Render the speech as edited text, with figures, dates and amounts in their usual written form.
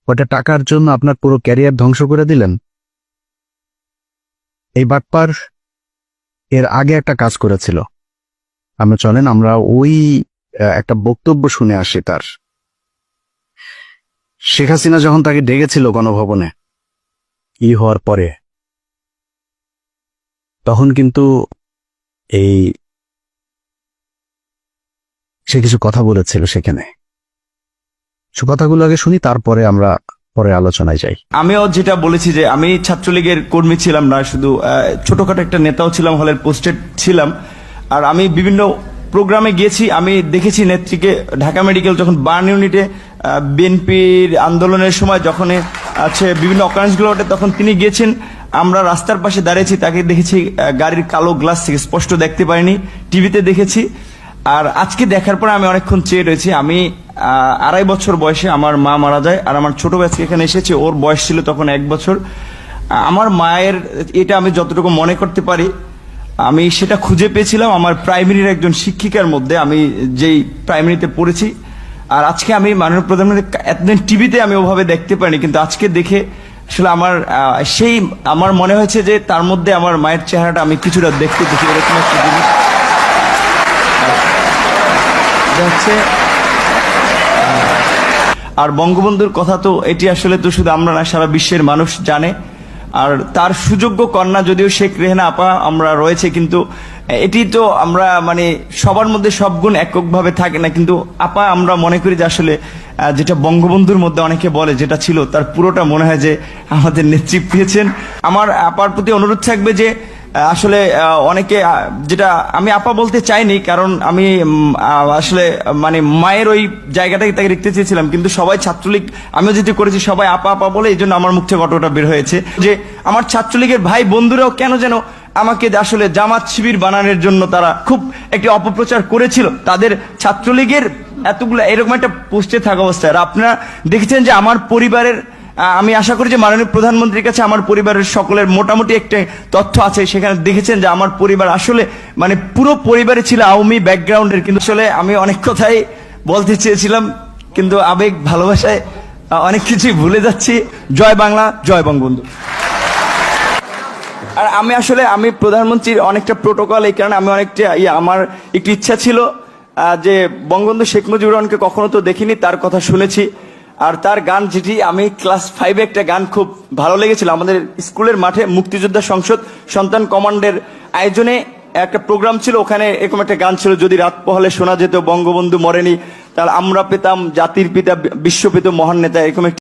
ওটা টাকার জন্য আপনার পুরো ক্যারিয়ার ধ্বংস করে দিলেন। এই বাটপার এর আগে একটা কাজ করেছিল। আমরা চলেন আমরা ওই একটা বক্তব্য শুনে আসি তার। শেখ হাসিনা যখন তাকে ডেকেছিল গণভবনে হওয়ার পরে, তখন কিন্তু সে কিছু কথা বলেছিল সেখানে। কথাগুলো আগে শুনি, তারপরে আমরা পরে আলোচনায় যাই। আমিও যেটা বলেছি যে আমি ছাত্রলীগের কর্মী ছিলাম না, শুধু ছোটখাটো একটা নেতাও ছিলাম, হলের পোস্টেড ছিলাম। আর আমি বিভিন্ন প্রোগ্রামে গিয়েছি, আমি দেখেছি নেত্রীকে ঢাকা মেডিকেল যখন বার্ন ইউনিটে বিএনপির আন্দোলনের সময় যখন আছে বিভিন্ন অকারেন্সগুলো ওঠে, তখন তিনি গিয়েছেন। আমরা রাস্তার পাশে দাঁড়িয়েছি, তাকে দেখেছি গাড়ির কালো গ্লাস থেকে স্পষ্ট দেখতে পাইনি, টিভিতে দেখেছি। আর আজকে দেখার পর আমি অনেকক্ষণ চেয়ে রয়েছি। আমি 2.5 বছর বয়সে আমার মা মারা যায়, আর আমার ছোট ভাইকে এখানে এসেছে, ওর বয়স ছিল তখন 1 বছর। আমার মায়ের এটা আমি যতটুকু মনে করতে পারি, আমি সেটা খুঁজে পেয়েছিলাম আমার প্রাইমারির একজন শিক্ষিকার মধ্যে, আমি যেই প্রাইমারিতে পড়েছি। আর আজকে আমি মাননীয় প্রধানমন্ত্রী এতদিন টিভিতে আমি ওভাবে দেখতে পারিনি, কিন্তু আজকে দেখে আসলে আমার মনে হয়েছে যে তার মধ্যে আমার মায়ের চেহারাটা আমি কিছুটা দেখতে দেখি, এরকম একটা জিনিস হচ্ছে। আর বঙ্গবন্ধুর কথা তো এটি আসলে তো শুধু আমরা না, সারা বিশ্বের মানুষ জানে। আর তার সুযোগ্য কন্যা যদিও শেখ রেহেনা আপা আমরা রয়েছে, কিন্তু এটি তো আমরা মানে সবার মধ্যে সব গুণ এককভাবে থাকে না, কিন্তু আপা আমরা মনে করি যে আসলে যেটা বঙ্গবন্ধুর মধ্যে অনেকে বলে যেটা ছিল, তার পুরোটা মনে হয় যে আমাদের নেত্রী পেয়েছেন। আমার আপার প্রতি অনুরোধ থাকবে যে আসলে অনেকে যেটা আমি আপা বলতে চাইনি, কারণ আমি আসলে মানে মায়ের ওই জায়গাটাকে তাকে দেখতে চেয়েছিলাম, কিন্তু সবাই ছাত্রলীগ, আমিও যেটি করেছি সবাই আপা আপা বলে, এই জন্য আমার মুখ থেকে ঘটনাটা বের হয়েছে যে আমার ছাত্রলীগের ভাই বন্ধুরাও কেন যেন আমাকে আসলে জামাত শিবির বানানোর জন্য তারা খুব একটি অপপ্রচার করেছিল তাদের ছাত্রলীগের এতগুলো এরকম একটা পোস্টে থাকা অবস্থায়। আর আপনারা দেখেছেন যে আমার পরিবারের, আমি আশা করি যে মাননীয় প্রধানমন্ত্রীর কাছে আমার পরিবারের সকলের মোটামুটি একটা তথ্য আছে, সেখানে দেখেছেন যে আমার পরিবার আসলে মানে পুরো পরিবারে ছিল আওয়ামী ব্যাকগ্রাউন্ডের। কিন্তু আসলে আমি অনেক কথাই বলতে চেয়েছিলাম, কিন্তু আবেগ ভালোবাসায় অনেক কিছুই ভুলে যাচ্ছি। জয় বাংলা, জয় বঙ্গবন্ধু। আর আমি প্রধানমন্ত্রীর অনেকটা প্রোটোকল, এই কারণে আমি অনেকটা আমার একটু ইচ্ছা ছিল যে বঙ্গবন্ধু শেখ মুজিবুর রহমানকে কখনো তো দেখিনি, তার কথা শুনেছি। আর তার গান, যেটি আমি ক্লাস 5-এ একটা গান খুব ভালো লেগেছিল, আমাদের স্কুলের মাঠে মুক্তিযোদ্ধা সংসদ সন্তান কমান্ডের আয়োজনে একটা প্রোগ্রাম ছিল, ওখানে এরকম একটা গান ছিল, যদি রাত পোহালে শোনা যেত বঙ্গবন্ধু মরেনি, তাহলে আমরা পেতাম জাতির পিতা বিশ্বপিত মহান নেতা, এরকম